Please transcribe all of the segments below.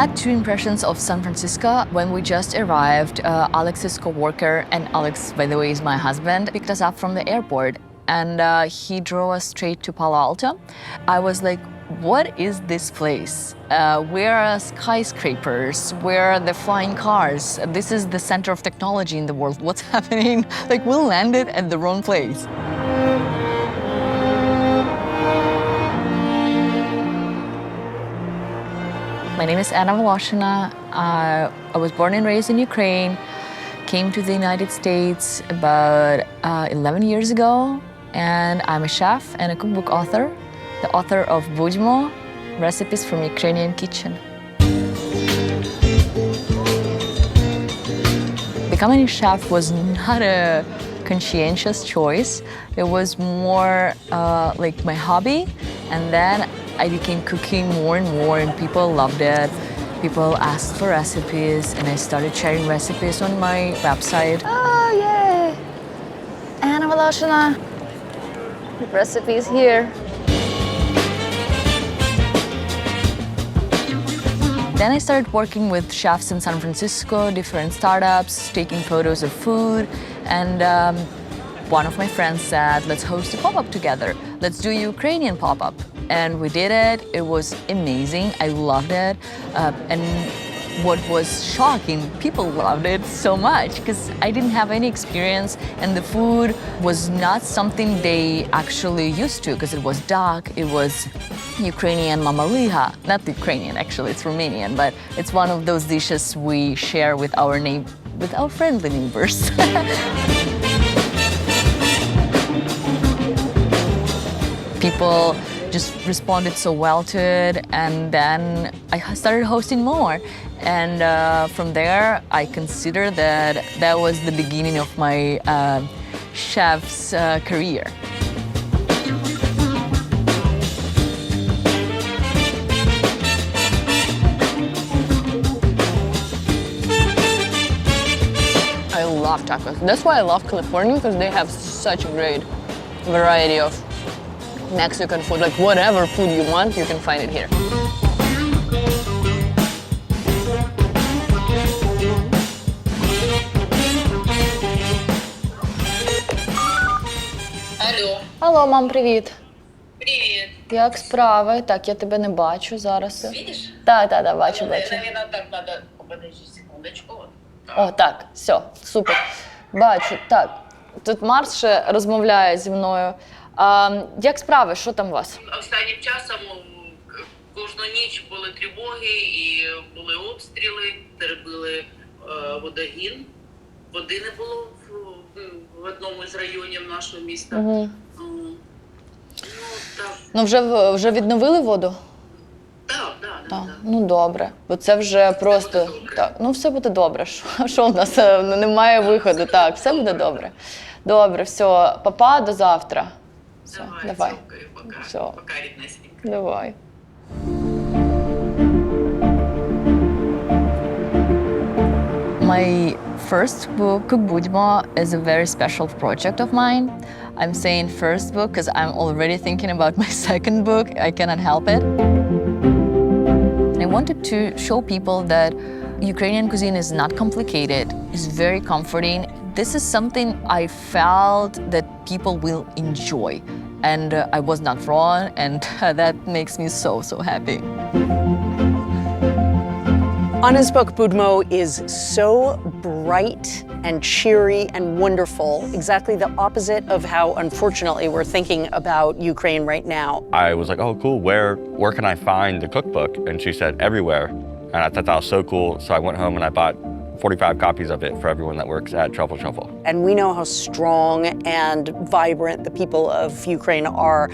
had two impressions of San Francisco when we just arrived. Alex's coworker, and Alex, by the way, is my husband, picked us up from the airport, and he drove us straight to Palo Alto. I was like, what is this place? Where are skyscrapers? Where are the flying cars? This is the center of technology in the world. What's happening? Like, we landed at the wrong place. My name is Anna Voloshyna. I was born and raised in Ukraine, came to the United States about 11 years ago, and I'm a chef and a cookbook author, the author of BUDMO, Recipes from Ukrainian Kitchen. Becoming a chef was not a conscientious choice. It was more like my hobby, and then I became cooking more and more, and people loved it. People asked for recipes, and I started sharing recipes on my website. Oh, yay! Anna Voloshyna. Recipes here. Then I started working with chefs in San Francisco, different startups, taking photos of food, and one of my friends said, let's host a pop-up together. Let's do a Ukrainian pop-up. And we did it. It was amazing. I loved it. And what was shocking, people loved it so much because I didn't have any experience, and the food was not something they actually used to because it was dark. It was Ukrainian mamaliha. Not Ukrainian, actually, it's Romanian, but it's one of those dishes we share with our friendly neighbors. People just responded so well to it, and then I started hosting more. And from there, I consider that that was the beginning of my chef's career. I love tacos. That's why I love California, because they have such a great variety of Mexican food. Like, whatever food you want, you can find it here. Алло. Алло, мам, привіт. Привет. Як справи? Так, я тебе не бачу зараз. Видишь? Так, бачу. Наверное, так надо. Подожди секундочку. О, так, все, супер. Бачу, так. Тут Марс ще розмовляє зі мною. Як справи? Що там у вас? Останнім часом кожну ніч були тривоги і були обстріли, перебили водогін. Води не було в одному з районів нашого міста. Угу. Так. Ну, вже відновили воду? Так. Ну, добре. Бо це вже просто... Так, ну, все буде добре. Що в нас? Немає виходу. Так, все буде добре. Добре, все. Папа, до завтра. Все, давай. Пока. Все. Пока, ріднесенька. Давай. My first book, BUDMO, is a very special project of mine. I'm saying first book because I'm already thinking about my second book. I cannot help it. I wanted to show people that Ukrainian cuisine is not complicated. It's very comforting. This is something I felt that people will enjoy. And I was not wrong, and that makes me so happy. Anna's book, BUDMO, is so bright and cheery and wonderful, exactly the opposite of how, unfortunately, we're thinking about Ukraine right now. I was like, oh, cool, where can I find the cookbook? And she said, everywhere. And I thought that was so cool, so I went home and I bought 45 copies of it for everyone that works at Truffle Truffle. And we know how strong and vibrant the people of Ukraine are.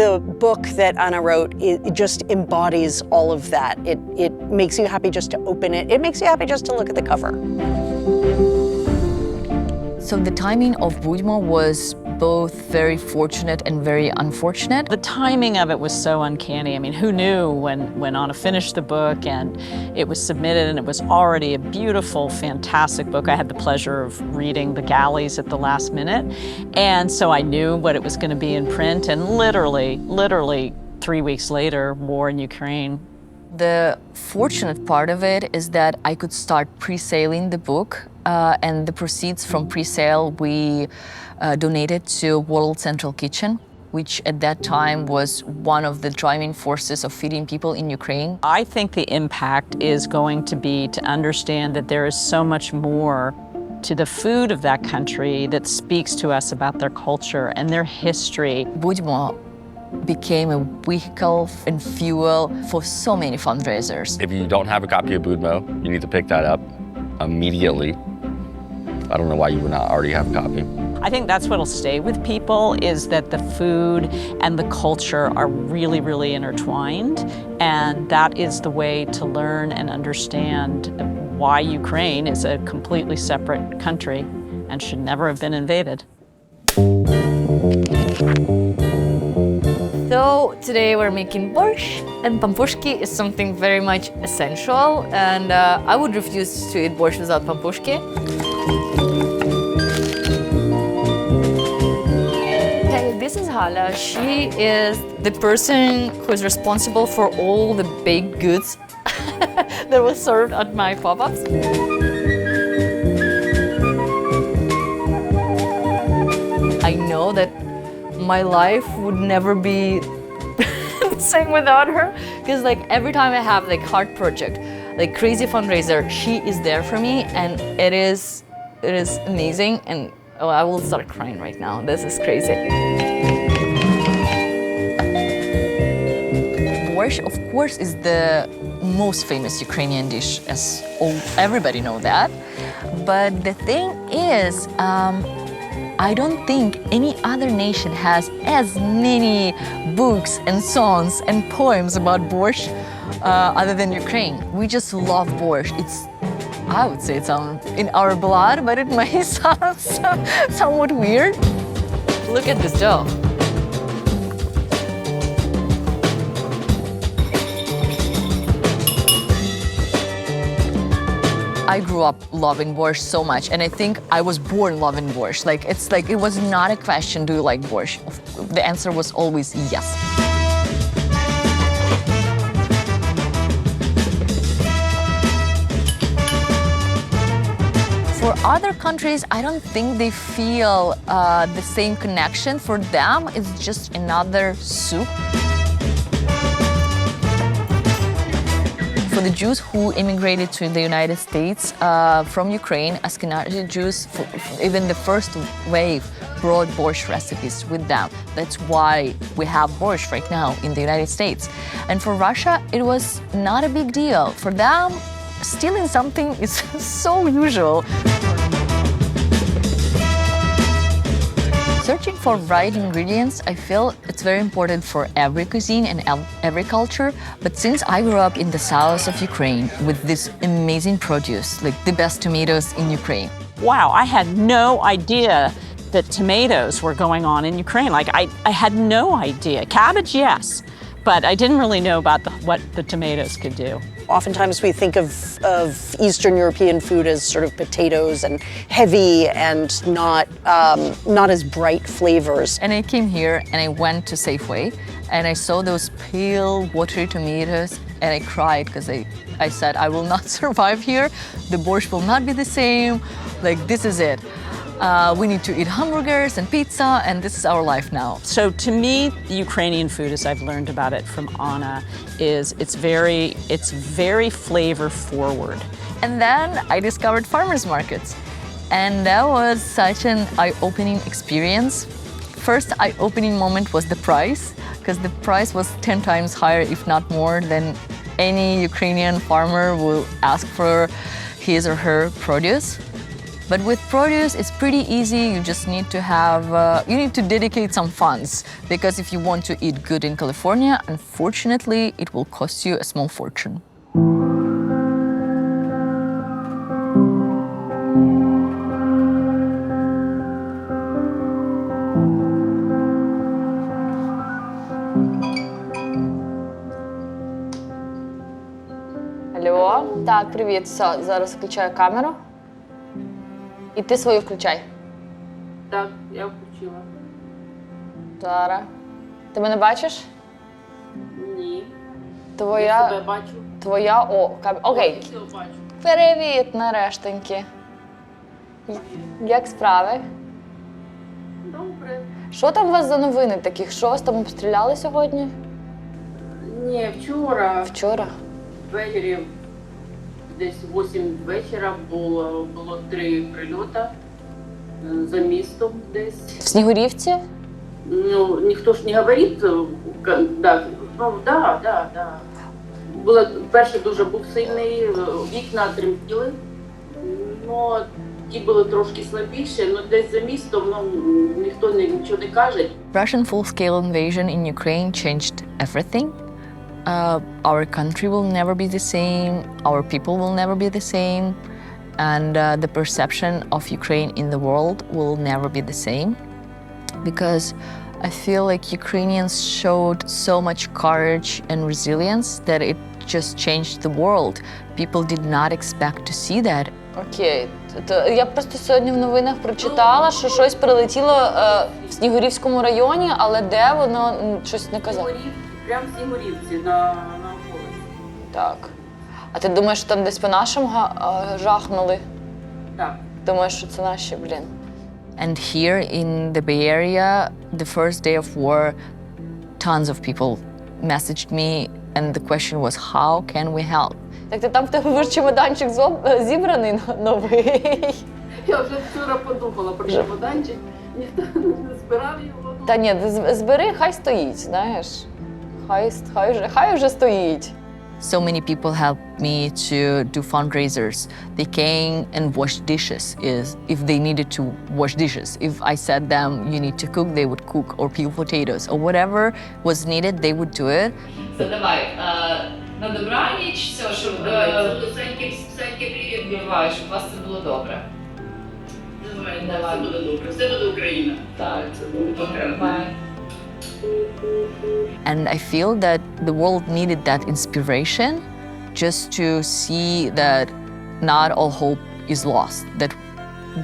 The book that Anna wrote, it just embodies all of that. It makes you happy just to open it. It makes you happy just to look at the cover. So the timing of BUDMO was both very fortunate and very unfortunate. The timing of it was so uncanny. I mean, who knew when Anna finished the book and it was submitted, and it was already a beautiful, fantastic book. I had the pleasure of reading the galleys at the last minute. And so I knew what it was going to be in print, and literally 3 weeks later, war in Ukraine The fortunate part of it is that I could start pre-saling the book, and the proceeds from pre-sale we donated to World Central Kitchen, which at that time was one of the driving forces of feeding people in Ukraine. I think the impact is going to be to understand that there is so much more to the food of that country that speaks to us about their culture and their history. BUDMO became a vehicle and fuel for so many fundraisers. If you don't have a copy of BUDMO, you need to pick that up immediately. I don't know why you would not already have a copy. I think that's what'll stay with people, is that the food and the culture are really, really intertwined. And that is the way to learn and understand why Ukraine is a completely separate country and should never have been invaded. So today we're making borscht, and pampushki is something very much essential, and I would refuse to eat borscht without pampushki. Okay, this is Hala. She is the person who is responsible for all the baked goods that was served at my pop-ups. I know that my life would never be the same without her, because like every time I have like hard project, like crazy fundraiser, she is there for me, and it is amazing. And oh, I will start crying right now. This is crazy. Borscht, of course, is the most famous Ukrainian dish, as everybody know that. But the thing is, I don't think any other nation has as many books and songs and poems about borscht other than Ukraine. We just love borscht. I would say it's in our blood, but it may sound somewhat weird. Look at this dough. I grew up loving borscht so much, and I think I was born loving borscht. It was not a question, do you like borscht? The answer was always yes. For other countries, I don't think they feel the same connection. For them, it's just another soup. For the Jews who immigrated to the United States from Ukraine, Ashkenazi Jews, even the first wave, brought borscht recipes with them. That's why we have borscht right now in the United States. And for Russia, it was not a big deal. For them, stealing something is so usual. Searching for right ingredients, I feel it's very important for every cuisine and every culture. But since I grew up in the south of Ukraine with this amazing produce, like the best tomatoes in Ukraine. Wow, I had no idea that tomatoes were going on in Ukraine. Like I had no idea. Cabbage, yes, but I didn't really know about what the tomatoes could do. Oftentimes we think of Eastern European food as sort of potatoes and heavy and not as bright flavors. And I came here and I went to Safeway and I saw those pale, watery tomatoes and I cried because I said, I will not survive here. The borscht will not be the same. Like, this is it. We need to eat hamburgers and pizza, and this is our life now. So to me, the Ukrainian food, as I've learned about it from Anna, is it's very flavor forward. And then I discovered farmers markets, and that was such an eye-opening experience. First eye-opening moment was the price, because the price was 10 times higher, if not more, than any Ukrainian farmer will ask for his or her produce. But with produce, it's pretty easy. You just need to you need to dedicate some funds, because if you want to eat good in California, unfortunately, it will cost you a small fortune. Алло, так, привіт, все, зараз включаю камеру. І ти свою включай. Так, я включила. Зараз. Ти мене бачиш? Ні. Твоя... себе бачу. Твоя... Окей. Все бачу. Привіт, нарештеньки. Як справи? Добре. Що там у вас за новини таких? Що вас там обстріляли сьогодні? Ні, вчора Вчора. ввечері, десь 8 вечора, було 3 прильоти за містом десь. В Снігурівці? Ну, ніхто ж не говорить, да. Перший дуже був сильний, вікна тремтіли, ну, ті були трошки слабіші, але десь за містом ніхто нічого не каже. Russian full-scale invasion in Ukraine changed everything. Our country will never be the same, our people will never be the same, and the perception of Ukraine in the world will never be the same. Because I feel like Ukrainians showed so much courage and resilience that it just changed the world. People did not expect to see that. Окей. Я просто сьогодні в новинах прочитала, що щось прилетіло в Снігурівському районі, але де воно щось не казало. Прямо в Снігурівці на вулиці. Так. А ти думаєш, що там десь по нашим жахнули? Так. Думаєш, що це наші, блін? And here in the Bay Area, the first day of war, tons of people messaged me, and the question was, how can we help? Так ти там в тебе вже чемоданчик зібраний новий? Я вже вчора подумала про чемоданчик, ніхто не збирав його. Та ні, збери, хай стоїть, знаєш. Хай вже стоїть. So many people helped me to do fundraisers. They came and washed dishes if they needed to wash dishes. If I said them, you need to cook, they would cook, or peel potatoes, or whatever was needed, they would do it. Все, давай. На добраніч, все, щоб Всякий привіт. відбиваю, щоб у вас це було добре. Все буде добре. Все буде Україна. Так, Це буде добре. Бай. And I feel that the world needed that inspiration just to see that not all hope is lost, that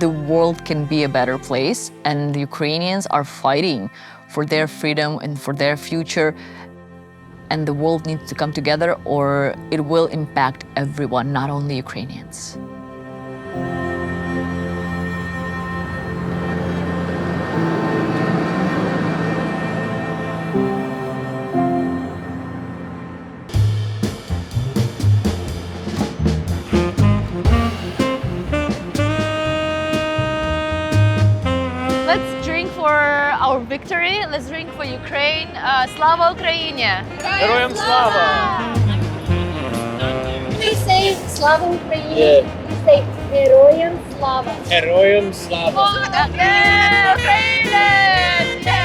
the world can be a better place, and the Ukrainians are fighting for their freedom and for their future, and the world needs to come together or it will impact everyone, not only Ukrainians. Let's drink for our victory. Let's drink for Ukraine. Slava Ukraini! Героям слава! We say Slava Ukraini. Yeah. We say Героям слава. Героям слава! Yeah, Ukrainians! Yeah!